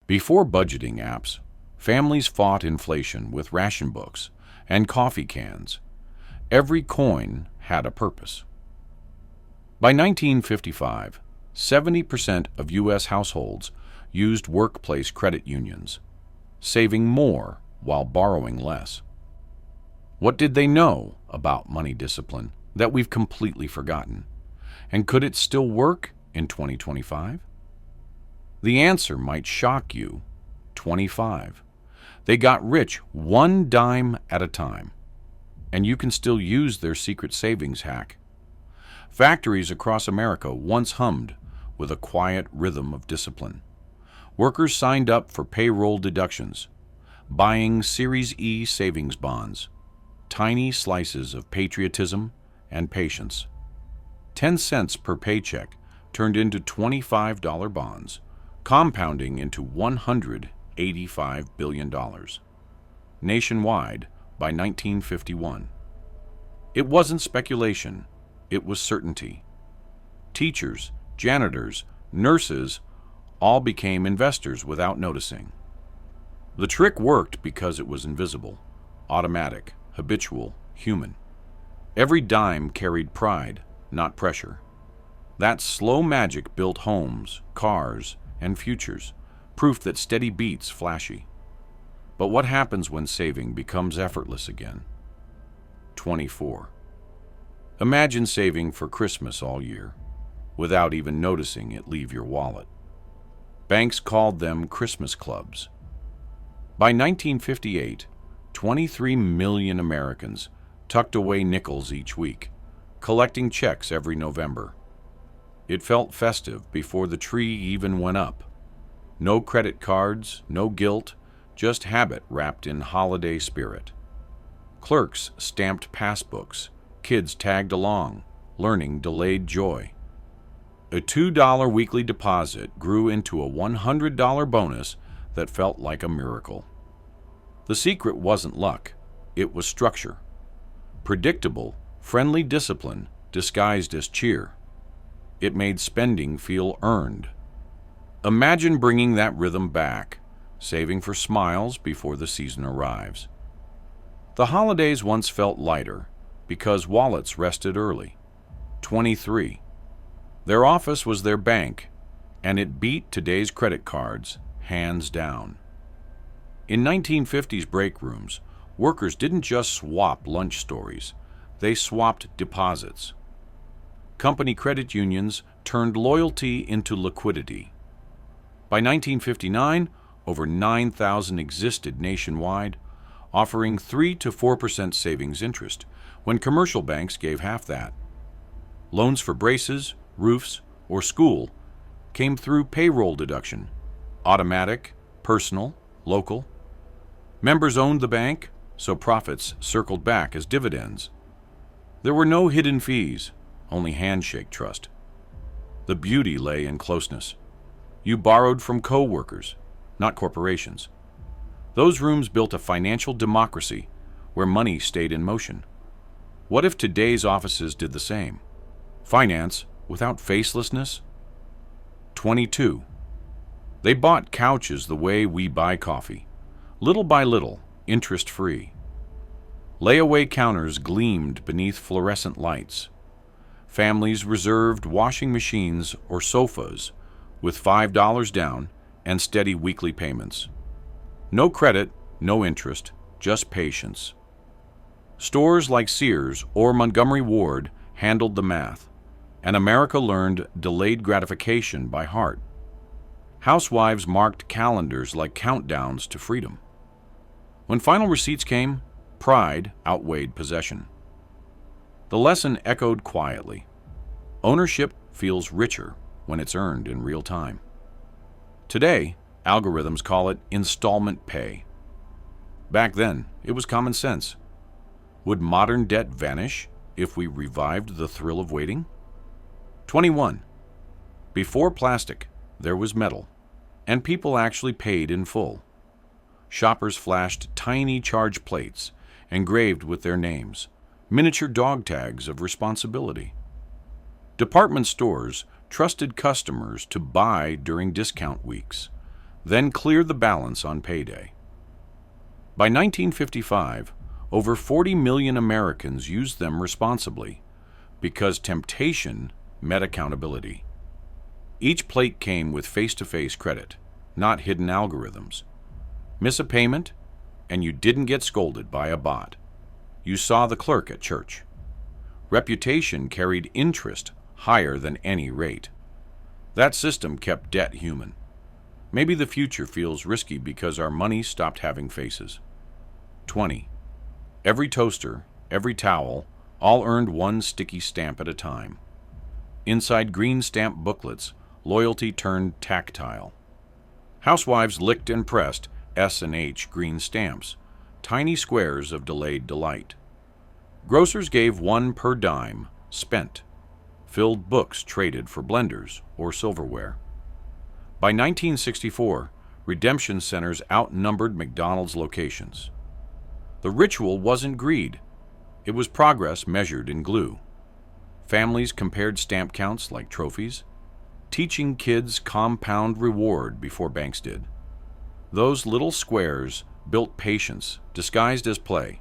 Before budgeting apps, families fought inflation with ration books and coffee cans. Every coin had a purpose. By 1955, 70% of U.S. households used workplace credit unions, saving more while borrowing less. What did they know about money discipline that we've completely forgotten? And could it still work in 2025? The answer might shock you. 25. They got rich one dime at a time. And you can still use their secret savings hack. Factories across America once hummed with a quiet rhythm of discipline. Workers signed up for payroll deductions, buying Series E savings bonds, tiny slices of patriotism and patience. 10 cents per paycheck turned into $25 bonds, compounding into $185 billion. Nationwide by 1951. It wasn't speculation, it was certainty. Teachers, janitors, nurses all became investors without noticing. The trick worked because it was invisible, automatic, habitual, human. Every dime carried pride, not pressure. That slow magic built homes, cars, and futures, proof that steady beats flashy. But what happens when saving becomes effortless again? 24. Imagine saving for Christmas all year, without even noticing it leave your wallet. Banks called them Christmas clubs. By 1958, 23 million Americans tucked away nickels each week, collecting checks every November. It felt festive before the tree even went up. No credit cards, no guilt, just habit wrapped in holiday spirit. Clerks stamped passbooks, kids tagged along, learning delayed joy. A $2 weekly deposit grew into a $100 bonus that felt like a miracle. The secret wasn't luck, it was structure. Predictable, friendly discipline disguised as cheer. It made spending feel earned. Imagine bringing that rhythm back, saving for smiles before the season arrives. The holidays once felt lighter because wallets rested early. 23. Their office was their bank, and it beat today's credit cards, hands down. In 1950s break rooms, workers didn't just swap lunch stories, they swapped deposits. Company credit unions turned loyalty into liquidity. By 1959, over 9,000 existed nationwide, offering 3 to 4% savings interest, when commercial banks gave half that. Loans for braces, roofs, or school came through payroll deduction, automatic, personal, local. Members owned the bank, so profits circled back as dividends. There were no hidden fees, only handshake trust. The beauty lay in closeness. You borrowed from co-workers, not corporations. Those rooms built a financial democracy where money stayed in motion. What if today's offices did the same? Finance without facelessness? 22. They bought couches the way we buy coffee, little by little, interest-free. Layaway counters gleamed beneath fluorescent lights. Families reserved washing machines or sofas with $5 down and steady weekly payments. No credit, no interest, just patience. Stores like Sears or Montgomery Ward handled the math, and America learned delayed gratification by heart. Housewives marked calendars like countdowns to freedom. When final receipts came, pride outweighed possession. The lesson echoed quietly. Ownership feels richer when it's earned in real time. Today, algorithms call it installment pay. Back then, it was common sense. Would modern debt vanish if we revived the thrill of waiting? 21. Before plastic, there was metal, and people actually paid in full. Shoppers flashed tiny charge plates engraved with their names, miniature dog tags of responsibility. Department stores trusted customers to buy during discount weeks. then clear the balance on payday. By 1955, over 40 million Americans used them responsibly because temptation met accountability. Each plate came with face-to-face credit, not hidden algorithms. Miss a payment, and you didn't get scolded by a bot. You saw the clerk at church. Reputation carried interest higher than any rate. That system kept debt human. Maybe the future feels risky because our money stopped having faces. 20. Every toaster, every towel, all earned one sticky stamp at a time. Inside green stamp booklets, loyalty turned tactile. Housewives licked and pressed S&H green stamps, tiny squares of delayed delight. Grocers gave one per dime, spent. Filled books traded for blenders or silverware. By 1964, redemption centers outnumbered McDonald's locations. The ritual wasn't greed. It was progress measured in glue. Families compared stamp counts like trophies, teaching kids compound reward before banks did. Those little squares built patience disguised as play.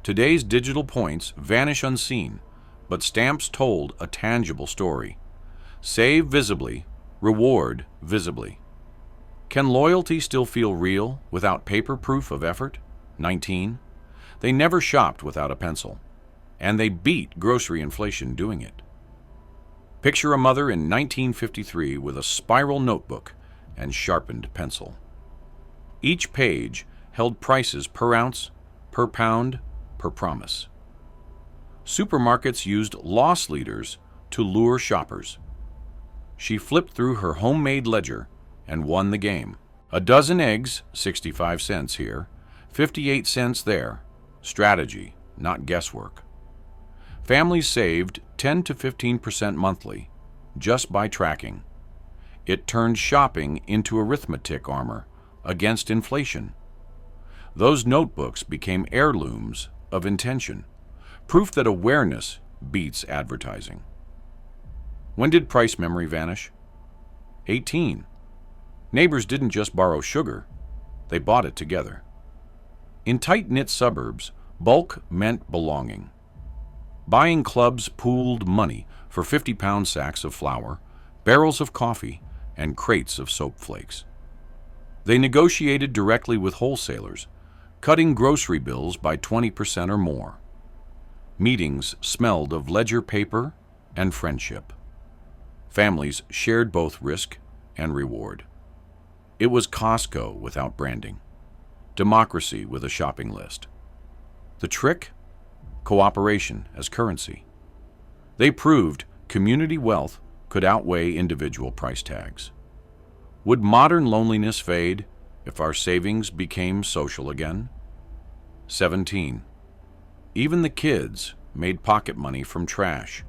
Today's digital points vanish unseen, but stamps told a tangible story. Save visibly, reward visibly. Can loyalty still feel real without paper proof of effort? 19. They never shopped without a pencil, and they beat grocery inflation doing it. Picture a mother in 1953 with a spiral notebook and sharpened pencil. Each page held prices per ounce, per pound, per promise. Supermarkets used loss leaders to lure shoppers. She flipped through her homemade ledger and won the game. A dozen eggs, 65 cents here, 58 cents there. Strategy, not guesswork. Families saved 10 to 15% monthly just by tracking. It turned shopping into arithmetic armor against inflation. Those notebooks became heirlooms of intention, proof that awareness beats advertising. When did price memory vanish? 18. Neighbors didn't just borrow sugar, they bought it together. In tight-knit suburbs, bulk meant belonging. Buying clubs pooled money for 50-pound sacks of flour, barrels of coffee, and crates of soap flakes. They negotiated directly with wholesalers, cutting grocery bills by 20% or more. Meetings smelled of ledger paper and friendship. Families shared both risk and reward. It was Costco without branding, democracy with a shopping list. The trick? Cooperation as currency. They proved community wealth could outweigh individual price tags. Would modern loneliness fade if our savings became social again? 17. Even the kids made pocket money from trash.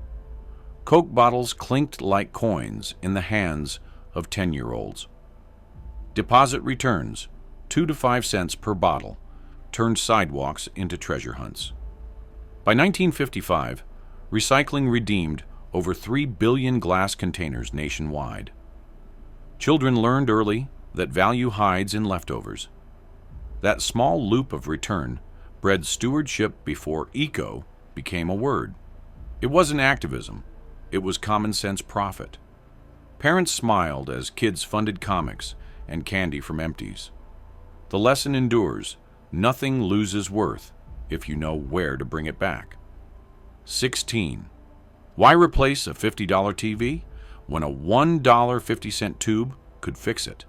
Coke bottles clinked like coins in the hands of 10-year-olds. Deposit returns, 2 to 5 cents per bottle, turned sidewalks into treasure hunts. By 1955, recycling redeemed over 3 billion glass containers nationwide. Children learned early that value hides in leftovers. That small loop of return bred stewardship before eco became a word. It wasn't activism, it was common sense profit. Parents smiled as kids funded comics and candy from empties. The lesson endures: nothing loses worth if you know where to bring it back. 16. Why replace a $50 TV when a $1.50 tube could fix it?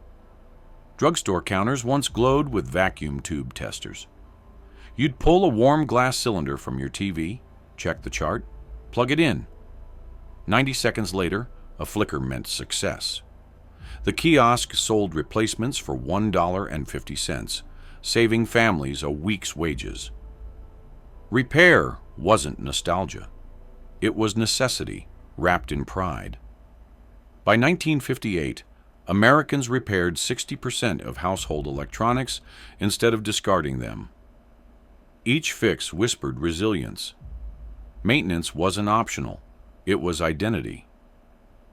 Drugstore counters once glowed with vacuum tube testers. You'd pull a warm glass cylinder from your TV, check the chart, plug it in. 90 seconds later, a flicker meant success. The kiosk sold replacements for $1.50, saving families a week's wages. Repair wasn't nostalgia. It was necessity wrapped in pride. By 1958, Americans repaired 60% of household electronics instead of discarding them. Each fix whispered resilience. Maintenance wasn't optional, it was identity.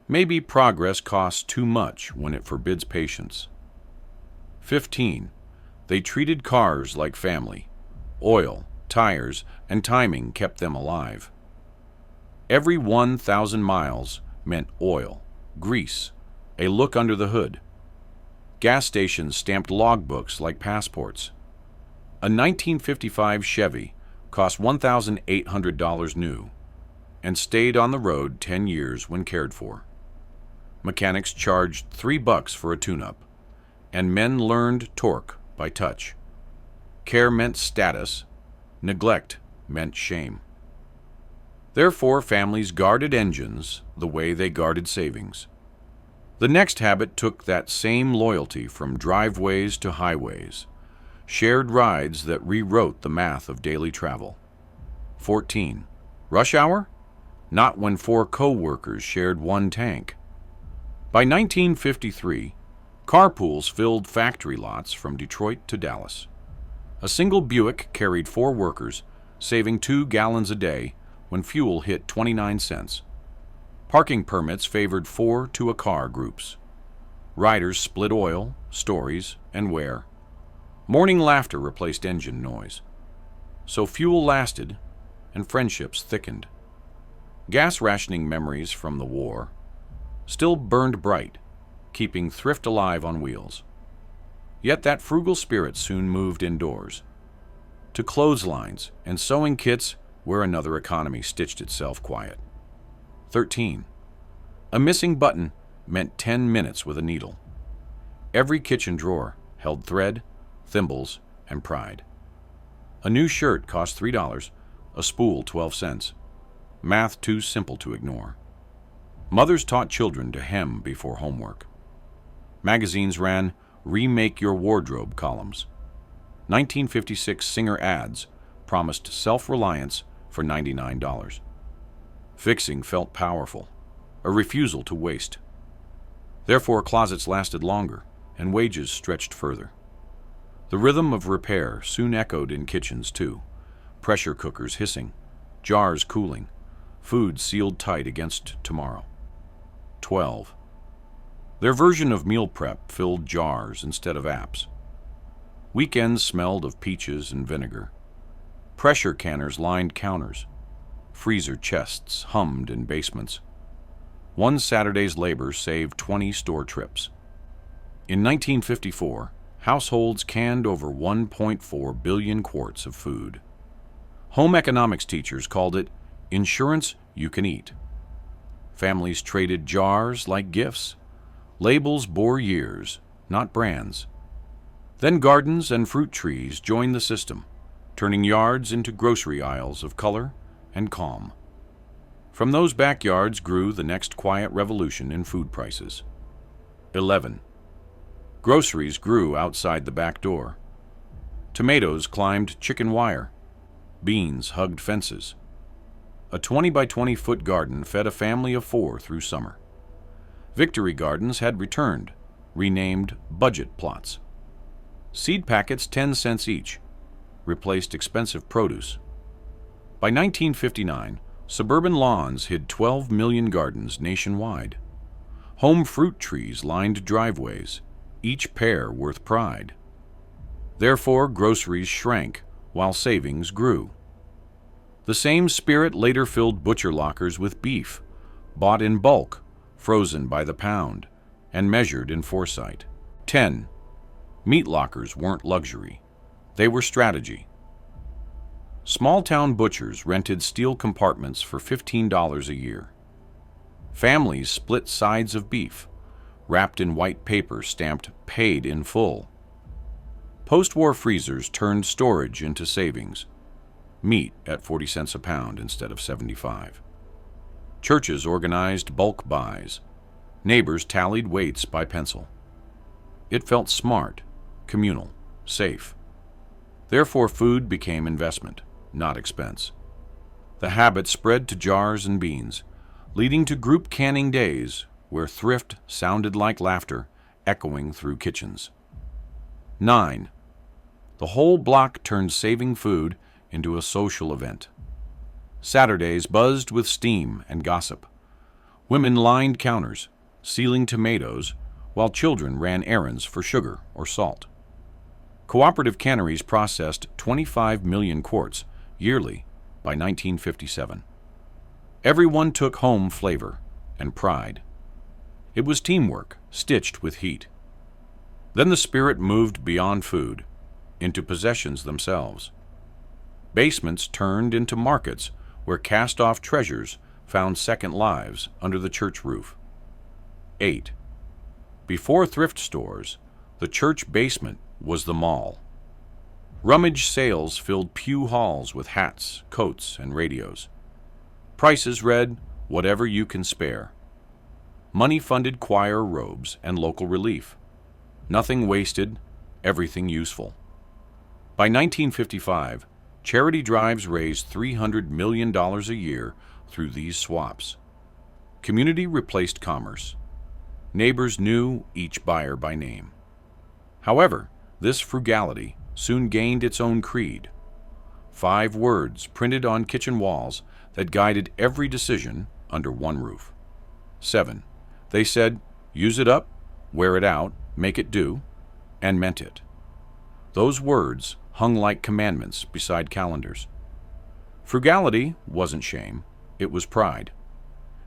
Maybe progress costs too much when it forbids patience. 15. They treated cars like family. Oil, tires, and timing kept them alive. Every 1,000 miles meant oil, grease, a look under the hood. Gas stations stamped logbooks like passports. A 1955 Chevy cost $1,800 new and stayed on the road 10 years when cared for. Mechanics charged $3 for a tune-up, and men learned torque by touch. Care meant status, neglect meant shame. Therefore, families guarded engines the way they guarded savings. The next habit took that same loyalty from driveways to highways, shared rides that rewrote the math of daily travel. 14. Rush hour? Not when 4 co-workers shared one tank. By 1953, carpools filled factory lots from Detroit to Dallas. A single Buick carried 4 workers, saving 2 gallons a day when fuel hit 29 cents. Parking permits favored 4-to-a-car groups. Riders split oil, stories, and wear. Morning laughter replaced engine noise. So fuel lasted, and friendships thickened. Gas rationing memories from the war still burned bright, keeping thrift alive on wheels. Yet that frugal spirit soon moved indoors, to clotheslines and sewing kits where another economy stitched itself quiet. 13. A missing button meant 10 minutes with a needle. Every kitchen drawer held thread, thimbles, and pride. A new shirt cost $3, a spool 12 cents. Math too simple to ignore. Mothers taught children to hem before homework. Magazines ran "Remake Your Wardrobe" columns. 1956 Singer ads promised self-reliance for $99. Fixing felt powerful, a refusal to waste. Therefore, closets lasted longer and wages stretched further. The rhythm of repair soon echoed in kitchens too, pressure cookers hissing, jars cooling, food sealed tight against tomorrow. 12. Their version of meal prep filled jars instead of apps. Weekends smelled of peaches and vinegar. Pressure canners lined counters. Freezer chests hummed in basements. One Saturday's labor saved 20 store trips. In 1954, households canned over 1.4 billion quarts of food. Home economics teachers called it insurance you can eat. Families traded jars like gifts. Labels bore years, not brands. Then gardens and fruit trees joined the system, turning yards into grocery aisles of color and calm. From those backyards grew the next quiet revolution in food prices. 11. Groceries grew outside the back door. Tomatoes climbed chicken wire. Beans hugged fences. A 20 by 20 foot garden fed a family of 4 through summer. Victory gardens had returned, renamed budget plots. Seed packets 10 cents each replaced expensive produce. By 1959, suburban lawns hid 12 million gardens nationwide. Home fruit trees lined driveways, each pair worth pride. Therefore, groceries shrank while savings grew. The same spirit later filled butcher lockers with beef, bought in bulk, frozen by the pound, and measured in foresight. 10. Meat lockers weren't luxury. They were strategy. Small-town butchers rented steel compartments for $15 a year. Families split sides of beef, wrapped in white paper stamped "paid in full." Post-war freezers turned storage into savings. Meat at 40 cents a pound instead of 75. Churches organized bulk buys. Neighbors tallied weights by pencil. It felt smart, communal, safe. Therefore, food became investment, not expense. The habit spread to jars and beans, leading to group canning days where thrift sounded like laughter echoing through kitchens. 9. The whole block turned saving food into a social event. Saturdays buzzed with steam and gossip. Women lined counters, sealing tomatoes, while children ran errands for sugar or salt. Cooperative canneries processed 25 million quarts yearly by 1957. Everyone took home flavor and pride. It was teamwork, stitched with heat. Then the spirit moved beyond food, into possessions themselves. Basements turned into markets where cast-off treasures found second lives under the church roof. 8. Before thrift stores, the church basement was the mall. Rummage sales filled pew halls with hats, coats, and radios. Prices read, "Whatever you can spare." Money funded choir robes and local relief. Nothing wasted, everything useful. By 1955, charity drives raised $300 million a year through these swaps. Community replaced commerce. Neighbors knew each buyer by name. However, this frugality soon gained its own creed. 5 words printed on kitchen walls that guided every decision under one roof. 7. They said, "Use it up, wear it out, make it do," and meant it. Those words hung like commandments beside calendars. Frugality wasn't shame, it was pride.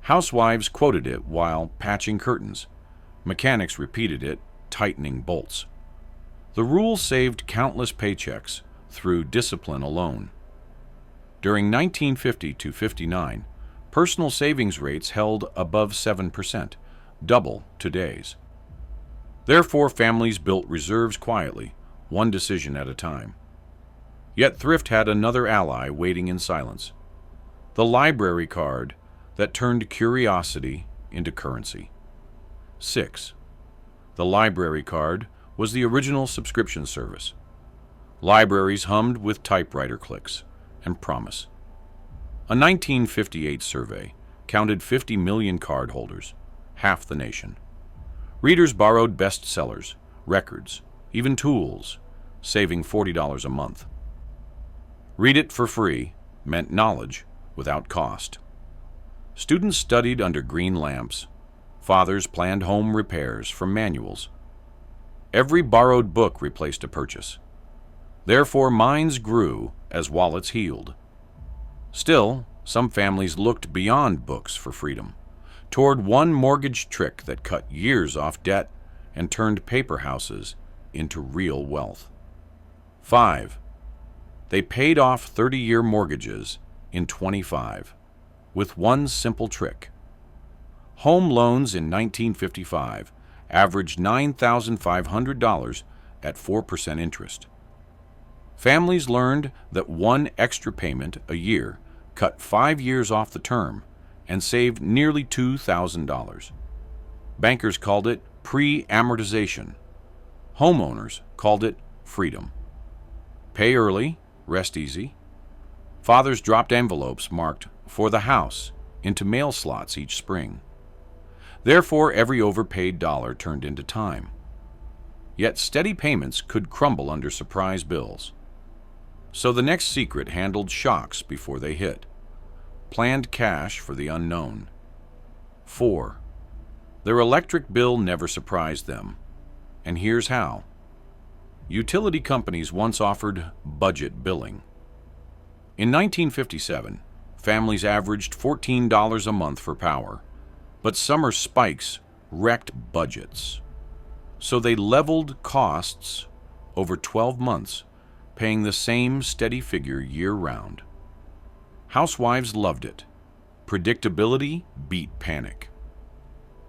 Housewives quoted it while patching curtains. Mechanics repeated it, tightening bolts. The rule saved countless paychecks through discipline alone. During 1950 to 59, personal savings rates held above 7%, double today's. Therefore, families built reserves quietly, one decision at a time. Yet thrift had another ally waiting in silence: the library card that turned curiosity into currency. 6. The library card was the original subscription service. Libraries hummed with typewriter clicks and promise. A 1958 survey counted 50 million cardholders, half the nation. Readers borrowed bestsellers, records, even tools, saving $40 a month. Read it for free meant knowledge without cost. Students studied under green lamps. Fathers planned home repairs from manuals. Every borrowed book replaced a purchase. Therefore, minds grew as wallets healed. Still, some families looked beyond books for freedom, toward one mortgage trick that cut years off debt and turned paper houses into real wealth. 5. They paid off 30-year mortgages in 25 with one simple trick. Home loans in 1955 averaged $9,500 at 4% interest. Families learned that one extra payment a year cut 5 years off the term and saved nearly $2,000. Bankers called it pre-amortization. Homeowners called it freedom. Pay early, rest easy. Fathers dropped envelopes marked "for the house" into mail slots each spring. Therefore, every overpaid dollar turned into time. Yet steady payments could crumble under surprise bills. So the next secret handled shocks before they hit. Planned cash for the unknown. 4. Their electric bill never surprised them. And here's how. Utility companies once offered budget billing. In 1957, families averaged $14 a month for power, but summer spikes wrecked budgets. So they leveled costs over 12 months, paying the same steady figure year-round. Housewives loved it. Predictability beat panic.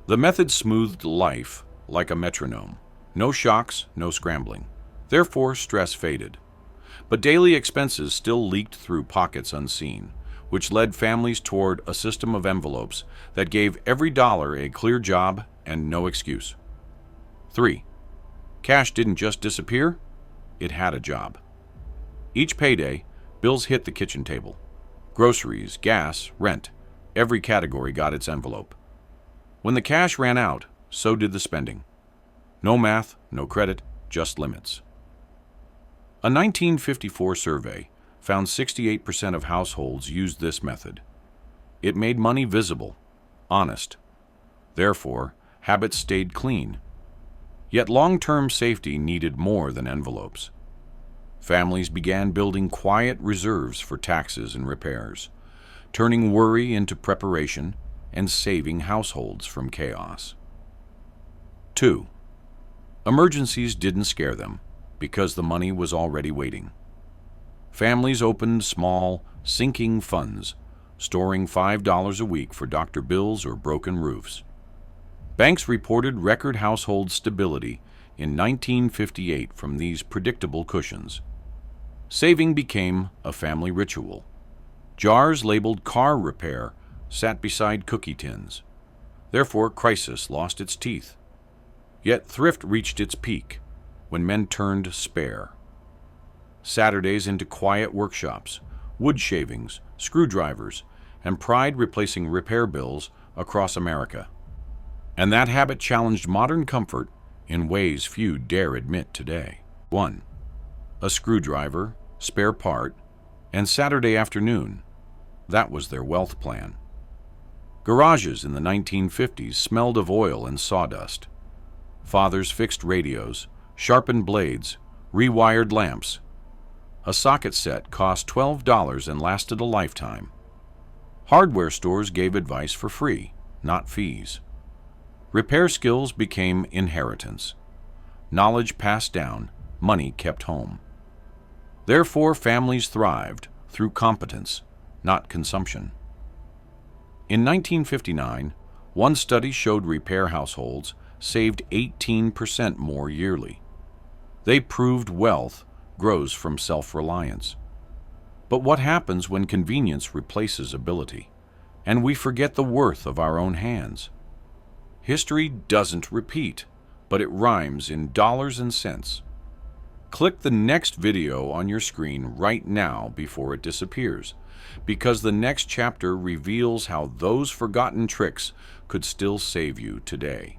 The method smoothed life like a metronome. No shocks, no scrambling. Therefore, stress faded. But daily expenses still leaked through pockets unseen, which led families toward a system of envelopes that gave every dollar a clear job and no excuse. 3. Cash didn't just disappear, it had a job. Each payday, bills hit the kitchen table. Groceries, gas, rent, every category got its envelope. When the cash ran out, so did the spending. No math, no credit, just limits. A 1954 survey found 68% of households used this method. It made money visible, honest. Therefore, habits stayed clean. Yet long-term safety needed more than envelopes. Families began building quiet reserves for taxes and repairs, turning worry into preparation and saving households from chaos. 2. Emergencies didn't scare them because the money was already waiting. Families opened small, sinking funds, storing $5 a week for doctor bills or broken roofs. Banks reported record household stability in 1958 from these predictable cushions. Saving became a family ritual. Jars labeled car repair sat beside cookie tins. Therefore, crisis lost its teeth. Yet thrift reached its peak when men turned spare. Saturdays into quiet workshops, wood shavings, screwdrivers, and pride replacing repair bills across America. And that habit challenged modern comfort in ways few dare admit today. 1. A screwdriver, spare part, and Saturday afternoon. That was their wealth plan. Garages in the 1950s smelled of oil and sawdust. Fathers fixed radios, sharpened blades, rewired lamps. A socket set cost $12 and lasted a lifetime. Hardware stores gave advice for free, not fees. Repair skills became inheritance. Knowledge passed down, money kept home. Therefore, families thrived through competence, not consumption. In 1959, one study showed repair households saved 18% more yearly. They proved wealth grows from self-reliance. But what happens when convenience replaces ability, and we forget the worth of our own hands? History doesn't repeat, but it rhymes in dollars and cents. Click the next video on your screen right now before it disappears, because the next chapter reveals how those forgotten tricks could still save you today.